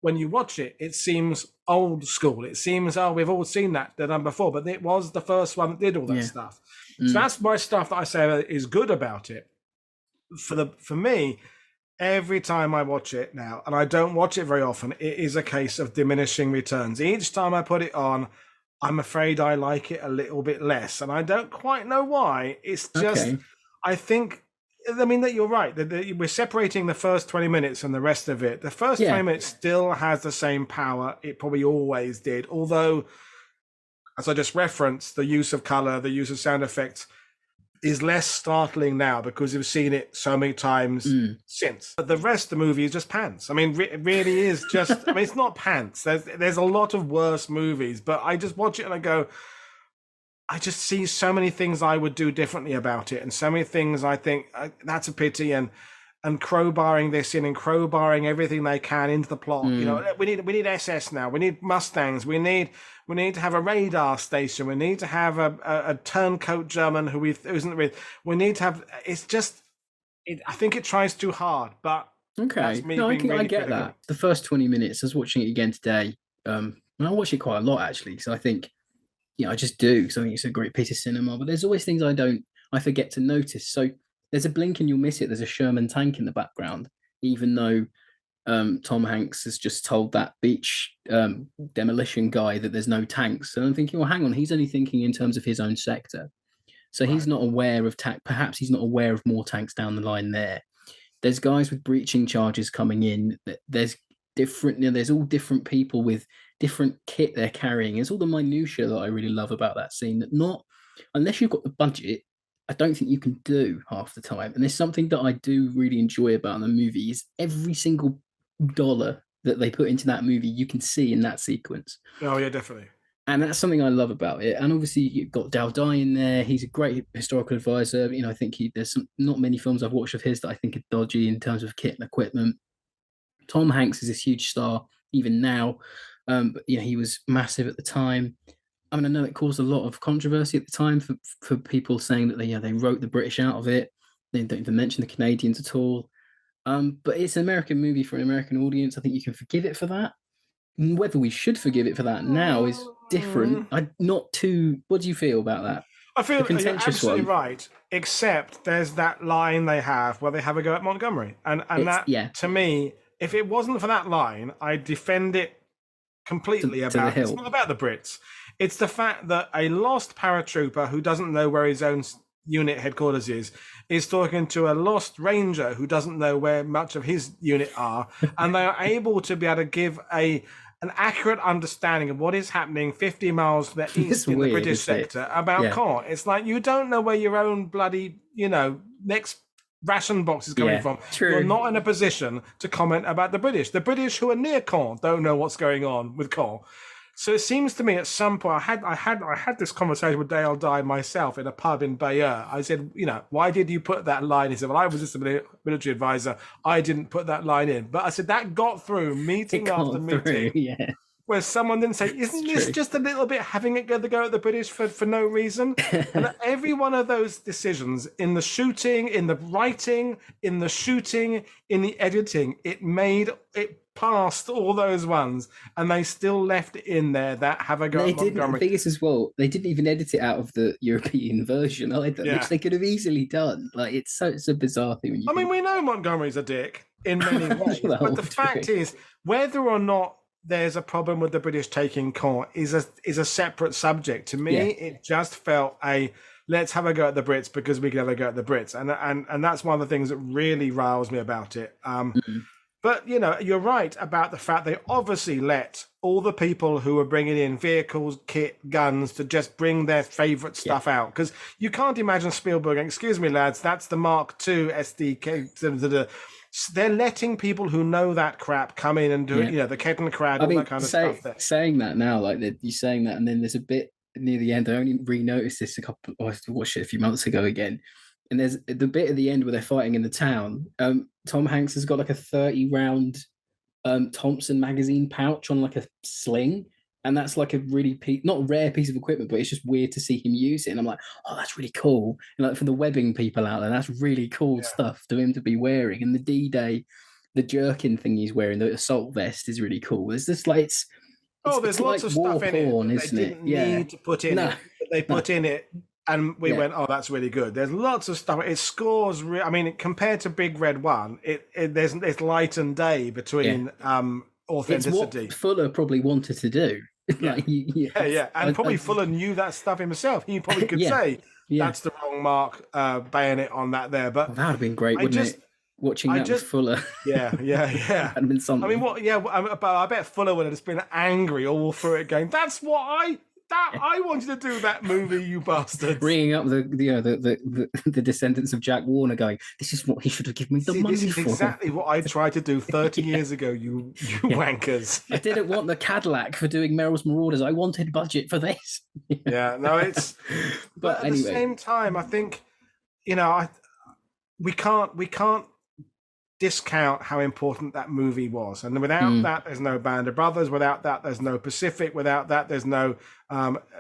when you watch it, it seems old school. It seems, we've all seen that done before, but it was the first one that did all that stuff. So that's my stuff that I say is good about it. For me, every time I watch it now, and I don't watch it very often, it is a case of diminishing returns. Each time I put it on, I'm afraid I like it a little bit less, and I don't quite know why. It's just, I think, that you're right. We're separating the first 20 minutes and the rest of it. The first 20 minutes still has the same power it probably always did, although, as I just referenced, the use of color, the use of sound effects is less startling now because we've seen it so many times since. But the rest of the movie is just pants. It really is just, it's not pants. There's a lot of worse movies, but I just watch it and I go, I just see so many things I would do differently about it, and so many things I think that's a pity, and crowbarring this in and crowbarring everything they can into the plot. We need SS now. We need Mustangs. We need to have a radar station. We need to have a turncoat German who isn't with. We need to have. It's just. I think it tries too hard, but okay. No, I get that. The first 20 minutes, I was watching it again today. And I watch it quite a lot actually, so I think, I just do. So I think it's a great piece of cinema. But there's always things I forget to notice. So there's a blink and you'll miss it. There's a Sherman tank in the background, even though Tom Hanks has just told that beach demolition guy that there's no tanks. And I'm thinking, well, hang on, he's only thinking in terms of his own sector. So he's not aware of perhaps he's not aware of more tanks down the line there. There's guys with breaching charges coming in. There's different, there's all different people with different kit they're carrying. It's all the minutiae that I really love about that scene, that not, unless you've got the budget, I don't think you can do half the time. And there's something that I do really enjoy about the movie is every single dollar that they put into that movie, you can see in that sequence. Oh yeah, definitely. And that's something I love about it. And obviously, you've got Dowdye in there. He's a great historical advisor. I think there's not many films I've watched of his that I think are dodgy in terms of kit and equipment. Tom Hanks is this huge star even now. But he was massive at the time. I mean, I know it caused a lot of controversy at the time for people saying that they wrote the British out of it. They don't even mention the Canadians at all. But it's an American movie for an American audience. I think you can forgive it for that. Whether we should forgive it for that now is different. Not too. What do you feel about that? I feel you're absolutely right. Except there's that line they have where they have a go at Montgomery, and that to me, if it wasn't for that line, I'd defend it completely. It's not about the Brits. It's the fact that a lost paratrooper who doesn't know where his own unit headquarters is talking to a lost ranger who doesn't know where much of his unit are, and they are able to be able to give an accurate understanding of what is happening 50 miles to the east in the British sector about Caen. It's like, you don't know where your own bloody, next ration box is coming from. True. You're not in a position to comment about the British. The British who are near Caen don't know what's going on with Caen. So it seems to me at some point, I had this conversation with Dale Dye myself in a pub in Bayeux. I said, why did you put that line? He said, well, I was just a military advisor. I didn't put that line in. But I said, that got through meeting after meeting. Where someone didn't say, isn't this just a little bit having it go at the British for no reason? And every one of those decisions, in the shooting, in the writing, in the shooting, in the editing, it passed all those ones, and they still left it in there that have a go at Montgomery. The thing is as well, they didn't even edit it out of the European version either, which they could have easily done. Like, it's a bizarre thing. I mean, we know Montgomery's a dick in many ways, but the fact is, whether or not there's a problem with the British taking Caen is a separate subject. To me, it just felt let's have a go at the Brits because we can have a go at the Brits, and that's one of the things that really riles me about it. But you're right about the fact they obviously let all the people who were bringing in vehicles, kit, guns to just bring their favorite stuff out, because you can't imagine Spielberg. Excuse me, lads, that's the Mark II SDK. They're letting people who know that crap come in and do it, the Ketton crowd, all that kind of stuff there. Saying that now, like you're saying that, and then there's a bit near the end. I only re-noticed this I watched it a few months ago again. And there's the bit at the end where they're fighting in the town. Tom Hanks has got like a 30-round Thompson magazine pouch on like a sling. And that's like a really not rare piece of equipment, but it's just weird to see him use it. And I'm like, oh, that's really cool. And like, for the webbing people out there, that's really cool stuff to him to be wearing. And the D-Day, the jerkin thing he's wearing, the assault vest is really cool. There's just like there's lots of stuff in it that they didn't need to put in it. They put in it. And we went, oh, that's really good. There's lots of stuff. It scores. I mean, compared to Big Red One, there's light and day between authenticity. It's what Fuller probably wanted to do. And probably Fuller knew that stuff himself. He probably could say that's the wrong mark, bayonet on that there. But that would have been great, wouldn't it? Watching that with Fuller. Had been something. I mean, but I bet Fuller would have just been angry all through it, going, "That's what I wanted to do that movie, you bastards." Bringing up the descendants of Jack Warner, going, "This is what he should have given me the money for." This is exactly what I tried to do 30 years ago, you wankers. I didn't want the Cadillac for doing Merrill's Marauders. I wanted budget for this. It's. But at the same time, I think, we can't discount how important that movie was, and without that there's no Band of Brothers, without that there's no Pacific, without that there's no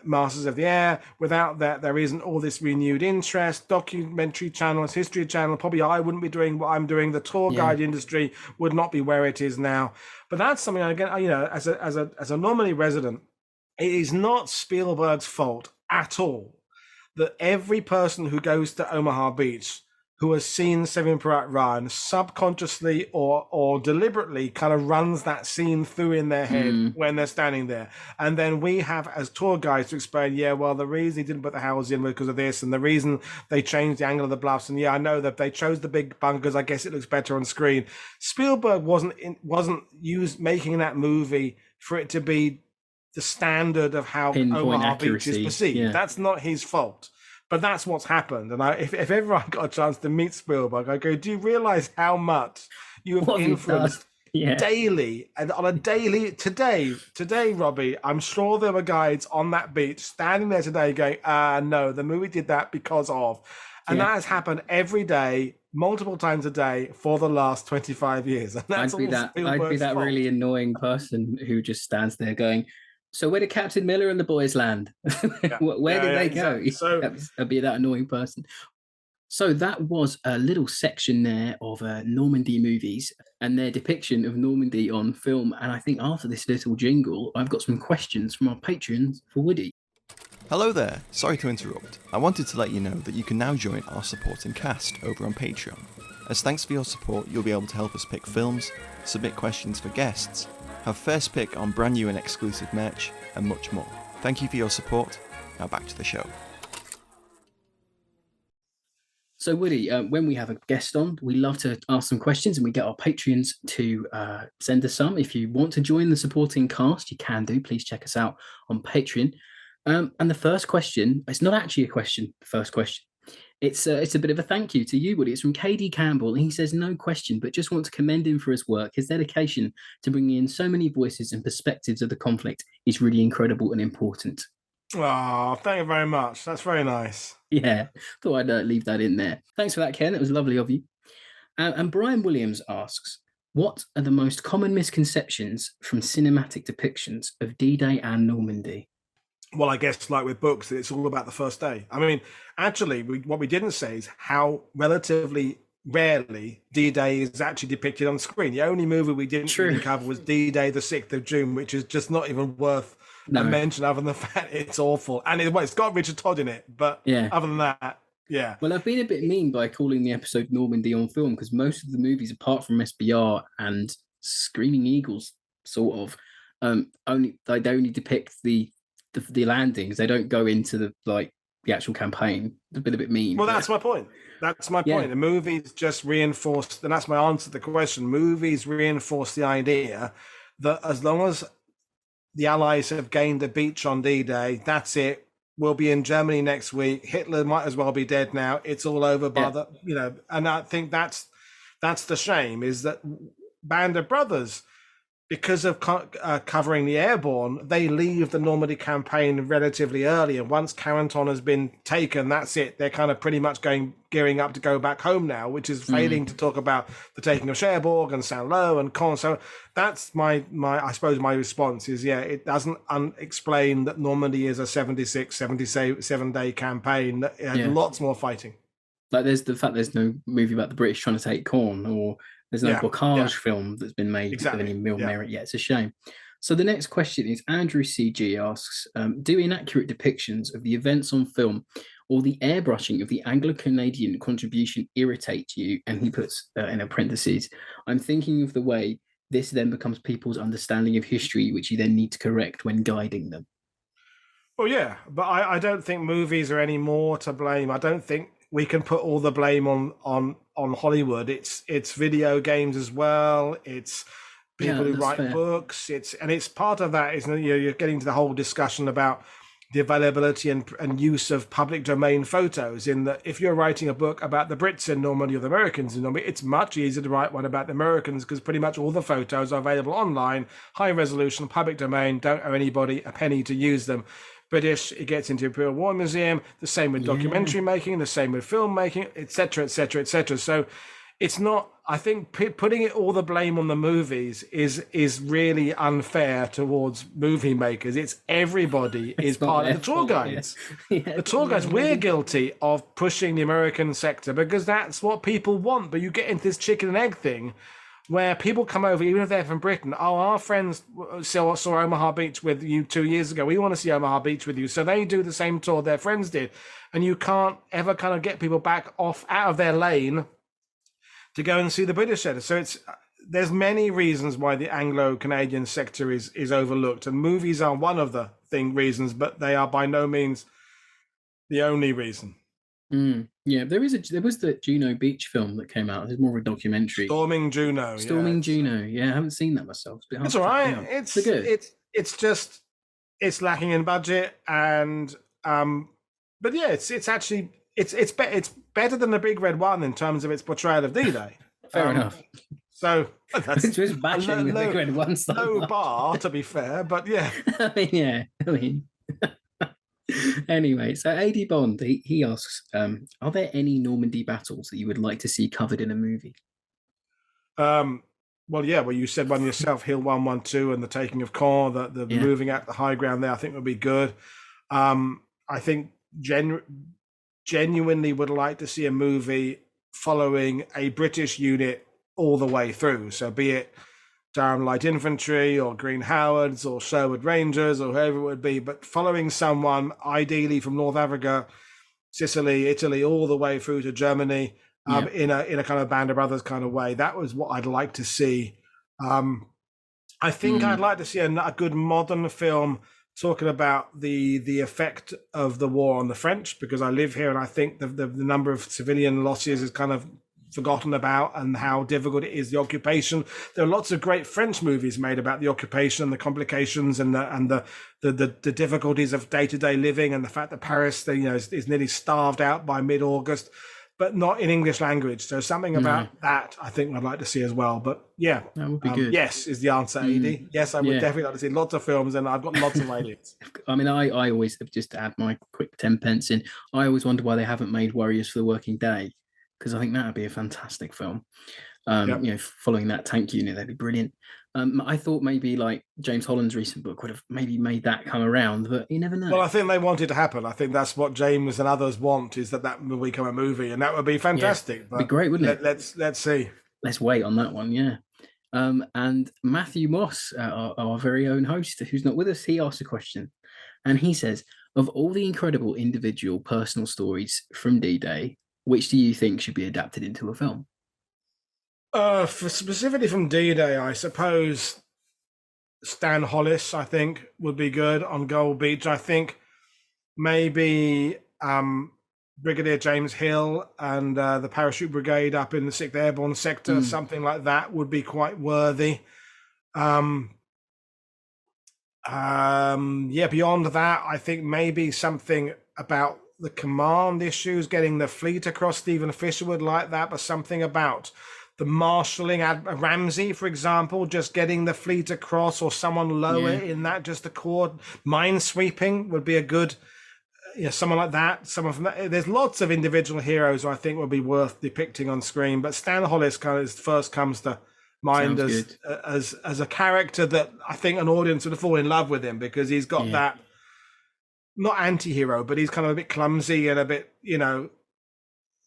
Masters of the Air, without that there isn't all this renewed interest, documentary channels, history channel. Probably I wouldn't be doing what I'm doing. The tour guide industry would not be where it is now. But that's something, again, as a Normandy resident, it is not Spielberg's fault at all that every person who goes to Omaha Beach who has seen Saving Private Ryan subconsciously or deliberately kind of runs that scene through in their head when they're standing there. And then we have as tour guides to explain, yeah, well, the reason he didn't put the houses in was because of this, and the reason they changed the angle of the bluffs. And yeah, I know that they chose the big bunkers. I guess it looks better on screen. Spielberg wasn't making that movie for it to be the standard of how Omaha Beach is perceived. Yeah. That's not his fault. But that's what's happened. And if ever I got a chance to meet Spielberg, I go, do you realize how much you have influenced daily and on a daily today, Robbie? I'm sure there were guides on that beach standing there today going, no, the movie did that because of. And that has happened every day, multiple times a day for the last 25 years. And that's I'd be that fault. really annoying person who just stands there going, so where did Captain Miller and the boys land? Where did they go? Exactly. So I'd be that annoying person. So that was a little section there of Normandy movies and their depiction of Normandy on film. And I think after this little jingle, I've got some questions from our patrons for Woody. Hello there, sorry to interrupt. I wanted to let you know that you can now join our supporting cast over on Patreon. As thanks for your support, you'll be able to help us pick films, submit questions for guests, have first pick on brand new and exclusive merch, and much more. Thank you for your support. Now back to the show. So Woody, when we have a guest on, we love to ask some questions and we get our Patreons to send us some. If you want to join the supporting cast, you can do. Please check us out on Patreon. And the first question, it's not actually a question, the first question. It's a bit of a thank you to you, Woody. It's from KD Campbell. And he says, no question, but just want to commend him for his work. His dedication to bringing in so many voices and perspectives of the conflict is really incredible and important. Oh, thank you very much. That's very nice. Yeah, thought I'd leave that in there. Thanks for that, Ken. It was lovely of you. And Brian Williams asks, what are the most common misconceptions from cinematic depictions of D-Day and Normandy? Well, I guess like with books, it's all about the first day. I mean, actually, what we didn't say is how relatively rarely D-Day is actually depicted on screen. The only movie we didn't really cover was D-Day, the 6th of June, which is just not even worth a mention other than the fact it's awful. And it's got Richard Todd in it, but other than that, yeah. Well, I've been a bit mean by calling the episode Normandy on film because most of the movies, apart from SBR and Screaming Eagles, sort of, only depict the landings. They don't go into the actual campaign. It's been a bit mean. Well, that's my point. That's my point. The movies just reinforce, and that's my answer to the question. Movies reinforce the idea that as long as the Allies have gained a beach on D-Day, that's it. We'll be in Germany next week. Hitler might as well be dead now. It's all over by and I think that's the shame, is that Band of Brothers, because of covering the airborne, they leave the Normandy campaign relatively early. And once Carenton has been taken, that's it. They're kind of pretty much gearing up to go back home now, which is failing to talk about the taking of Cherbourg and Saint-Lô and Caen. So that's my I suppose my response is, it doesn't explain that Normandy is a 77-day campaign that had lots more fighting. Like there's no movie about the British trying to take Caen, or there's no Bocage film that's been made with any real merit yet. It's a shame. So the next question is Andrew CG asks, do inaccurate depictions of the events on film or the airbrushing of the Anglo-Canadian contribution irritate you? And he puts in parentheses, I'm thinking of the way this then becomes people's understanding of history, which you then need to correct when guiding them. Well, yeah, but I don't think movies are any more to blame. I don't think we can put all the blame on Hollywood. It's video games as well. It's people who write books. It's part of that, isn't it? You're getting to the whole discussion about the availability and use of public domain photos, in that if you're writing a book about the Brits in Normandy or the Americans in Normandy, it's much easier to write one about the Americans because pretty much all the photos are available online, high resolution, public domain, don't owe anybody a penny to use them. British, it gets into Imperial War Museum, the same with documentary making, the same with filmmaking, etc., etc., etc. So it's not, I think putting it all the blame on the movies is really unfair towards movie makers. It's everybody is part of the tour guides. The tour guides, we're guilty of pushing the American sector because that's what people want. But you get into this chicken and egg thing where people come over, even if they're from Britain. Oh, our friends saw Omaha Beach with you 2 years ago. We want to see Omaha Beach with you. So they do the same tour their friends did. And you can't ever kind of get people back out of their lane to go and see the British sector. So there's many reasons why the Anglo-Canadian sector is overlooked. And movies are one of the reasons, but they are by no means the only reason. Yeah, there was the Juno Beach film that came out. It's more of a documentary. Storming Juno. Juno. Yeah, I haven't seen that myself. It's all right. It's good. It's lacking in budget, and but yeah, it's actually it's better than the Big Red One in terms of its portrayal of D-Day. Fair enough. So that's just bashing the Big Red One so low much. bar, to be fair, but yeah. I mean. Anyway, so AD Bond, he asks, are there any Normandy battles that you would like to see covered in a movie? Well, you said one yourself, Hill 112 and the taking of Caen, the moving at the high ground there, I think would be good. I think genuinely would like to see a movie following a British unit all the way through. So be it Durham Light Infantry or Green Howards or Sherwood Rangers or whoever it would be, but following someone ideally from North Africa, Sicily, Italy, all the way through to Germany in a kind of Band of Brothers kind of way. That was what I'd like to see. I think I'd like to see a good modern film talking about the effect of the war on the French, because I live here and I think the number of civilian losses is kind of forgotten about, and how difficult it is, the occupation. There are lots of great French movies made about the occupation and the complications and the difficulties of day-to-day living, and the fact that Paris is nearly starved out by mid-August, but not in English language. So something about that I think I'd like to see as well. But yeah, that would be good. Yes is the answer, AD. Yes, I would definitely like to see lots of films, and I've got lots of ideas. I mean, I always, just to add my quick 10 pence in, I always wonder why they haven't made Warriors for the Working Day, because I think that would be a fantastic film. Following that tank unit, that'd be brilliant. I thought maybe like James Holland's recent book would have maybe made that come around, but you never know. Well, I think they want it to happen. I think that's what James and others want, is that will become a movie, and that would be fantastic. It'd be great, wouldn't it? Let's see. Let's wait on that one, yeah. And Matthew Moss, our very own host, who's not with us, he asked a question, and he says, of all the incredible individual personal stories from D-Day, which do you think should be adapted into a film? Specifically from D-Day, I suppose Stan Hollis, I think, would be good on Gold Beach. I think maybe Brigadier James Hill and the Parachute Brigade up in the 6th Airborne Sector, something like that would be quite worthy. Beyond that, I think maybe something about the command issues, getting the fleet across. Stephen Fisher would like that, but something about the marshalling, Ramsey, for example, just getting the fleet across, or someone lower in that, just the core minesweeping would be a good, someone like that. Someone from that. There's lots of individual heroes who I think would be worth depicting on screen, but Stan Hollis kind of first comes to mind as a character that I think an audience would fall in love with him, because he's got that, not anti-hero, but he's kind of a bit clumsy and a bit,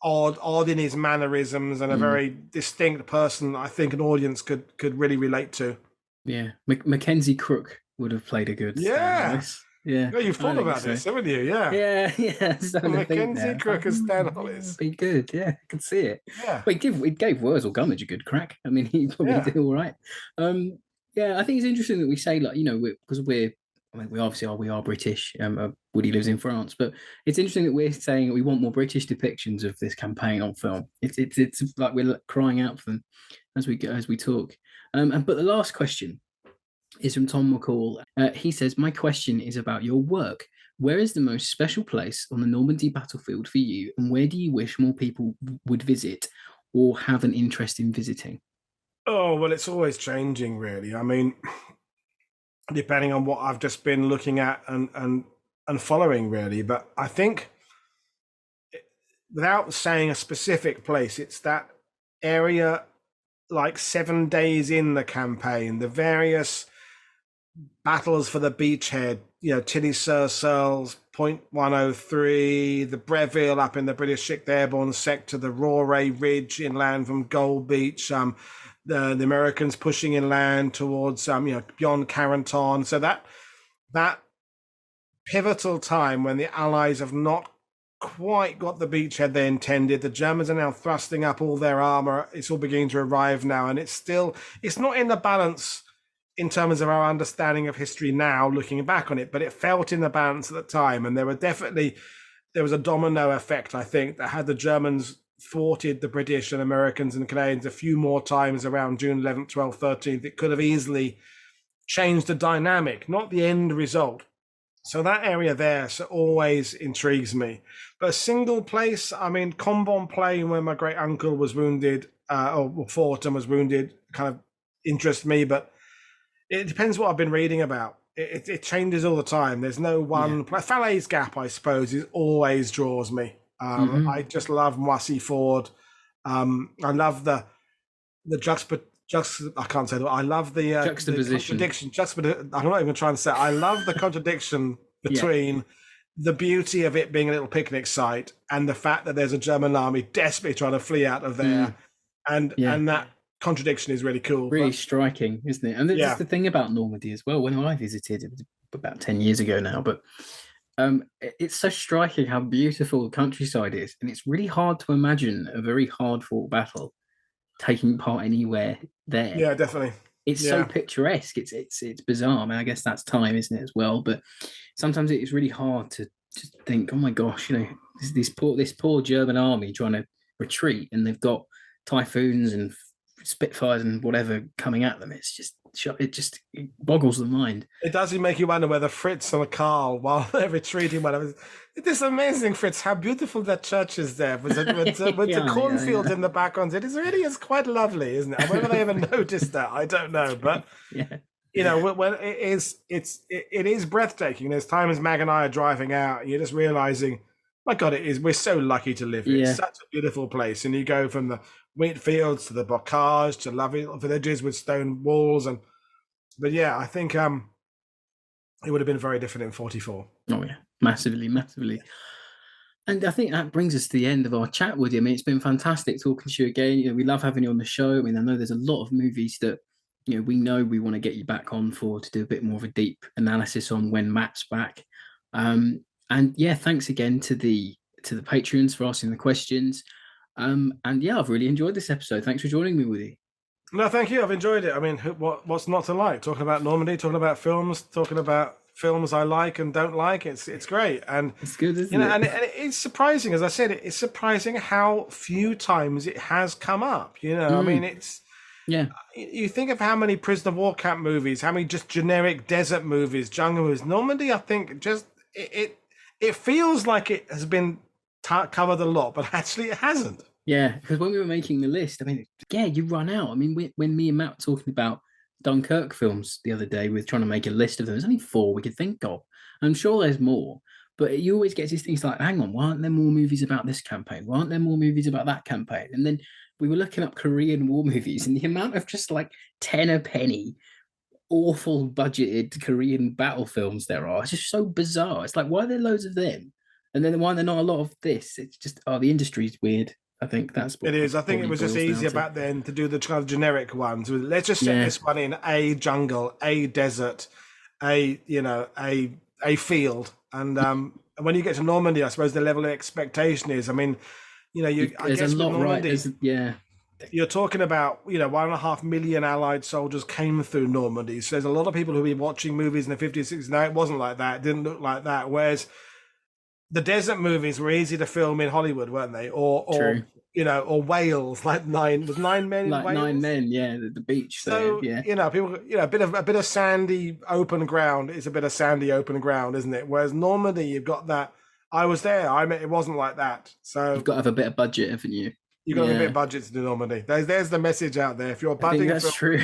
odd in his mannerisms, and a very distinct person I think an audience could really relate to. Yeah, Mackenzie Crook would have played a good Hollis. Yeah, you've thought about this, haven't you? Yeah. Mackenzie Crook as Stan Hollis. Be good. Yeah, I can see it. Yeah, but it gave Wurzel Gummidge a good crack. I mean, he probably did all right. I think it's interesting that we say, like, because we are British. Woody lives in France, but it's interesting that we're saying we want more British depictions of this campaign on film. It's like we're crying out for them as we talk. But the last question is from Tom McCall. He says, "My question is about your work. Where is the most special place on the Normandy battlefield for you, and where do you wish more people would visit or have an interest in visiting?" Oh, well, it's always changing, really. I mean, depending on what I've just been looking at and following, really. But I think, without saying a specific place, it's that area, like 7 days in the campaign, the various battles for the beachhead, Tilly-sur-Seulles, Point 103, the Breville up in the British 6th Airborne Sector, the Rauray Ridge inland from Gold Beach, the Americans pushing inland towards beyond Carenton. So that pivotal time when the Allies have not quite got the beachhead they intended. The Germans are now thrusting up all their armor. It's all beginning to arrive now, and it's not in the balance in terms of our understanding of history now, looking back on it, but it felt in the balance at the time. And there was a domino effect, I think, that had the Germans thwarted the British and Americans and Canadians a few more times around June 11th, 12th, 13th, it could have easily changed the dynamic, not the end result. So that area there always intrigues me. But a single place, I mean, Combon Plain, where my great uncle was wounded, or fought and was wounded, kind of interests me. But it depends what I've been reading about. It changes all the time. There's no one. Yeah. Falaise Gap, I suppose, always draws me. I just love Moissy Ford. I love the I can't say that. I love the juxtaposition. I'm not even trying to say it. I love the contradiction between the beauty of it being a little picnic site and the fact that there's a German army desperately trying to flee out of there, and that contradiction is really cool. Really striking, isn't it? And that's the thing about Normandy as well. When I visited, it was about 10 years ago now, but it's so striking how beautiful the countryside is, and it's really hard to imagine a very hard-fought battle taking part anywhere there. Yeah, definitely. It's so picturesque. It's bizarre. I mean, I guess that's time, isn't it, as well? But sometimes it's really hard to just think, oh my gosh, this poor German army trying to retreat, and they've got typhoons and Spitfires and whatever coming at them. It boggles the mind. It does make you wonder whether Fritz and Karl, while they're retreating, it is amazing, Fritz, how beautiful that church is there with the cornfields in the background. It is quite lovely, isn't it? Whether they ever noticed that, I don't know. But when it is breathtaking. There's times Mag and I are driving out, and you're just realizing, my God, we're so lucky to live here. It's such a beautiful place. And you go from the wheat fields to the bocage to lovely villages with stone walls. But I think it would have been very different in 44. Oh yeah, massively. And I think that brings us to the end of our chat with you. I mean, it's been fantastic talking to you again. We love having you on the show. I mean, I know there's a lot of movies that we know we want to get you back on for, to do a bit more of a deep analysis on when Matt's back. And thanks again to the Patreons for asking the questions. I've really enjoyed this episode. Thanks for joining me, Woody. No, thank you. I've enjoyed it. I mean, what's not to like? Talking about Normandy, talking about films, talking about films I like and don't like. It's great, and it's good, isn't it? And it's surprising, as I said, it's surprising how few times it has come up. I mean, it's You think of how many prisoner of war camp movies, how many just generic desert movies, jungle movies. Normandy, I think, just it feels like it has been covered a lot, but actually it hasn't. Yeah, because when we were making the list, I mean, you run out. I mean, when me and Matt were talking about Dunkirk films the other day, we were trying to make a list of them. There's only 4 we could think of. I'm sure there's more, but you always get these things like, hang on, why aren't there more movies about this campaign? Why aren't there more movies about that campaign? And then we were looking up Korean war movies, and the amount of just like 10 a penny, awful budgeted Korean battle films there are, it's just so bizarre. It's like, why are there loads of them? And then why are there not a lot of this? It's just, the industry's weird. I think that's what it is. I think it was just easier back then to do the kind of generic ones. Let's just set this one in a jungle, a desert, a field. And when you get to Normandy, I suppose the level of expectation is, I mean, there's a lot, Normandy, right? You're talking about, 1.5 million Allied soldiers came through Normandy. So there's a lot of people who've been watching movies in the 50s, 60s. No, it wasn't like that. It didn't look like that. Whereas the desert movies were easy to film in Hollywood, weren't they? Or Wales, like nine men in like Wales. 9 men, the beach. So people, a bit of sandy open ground is a bit of sandy open ground, isn't it? Whereas Normandy, you've got that. I was there. It wasn't like that. So you've got to have a bit of budget, haven't you? You've got a bit of budget to do Normandy. There's the message out there. If you're budding, that's true.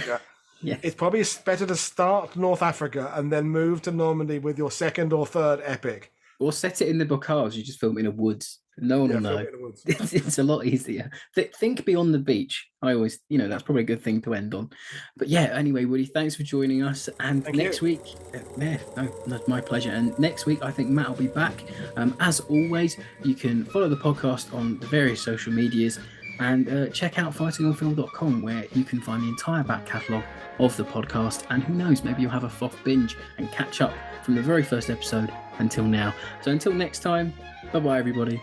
It's probably better to start North Africa and then move to Normandy with your second or third epic. Or set it in the bocage. You just film it in the woods. No one will know. It's a lot easier. Think beyond the beach. I always, that's probably a good thing to end on. But anyway, Woody, thanks for joining us. And next week, that's my pleasure. And next week, I think Matt will be back. As always, you can follow the podcast on the various social medias. And check out fightingonfilm.com, where you can find the entire back catalogue of the podcast. And who knows, maybe you'll have a FOF binge and catch up from the very first episode until now. So until next time, bye-bye, everybody.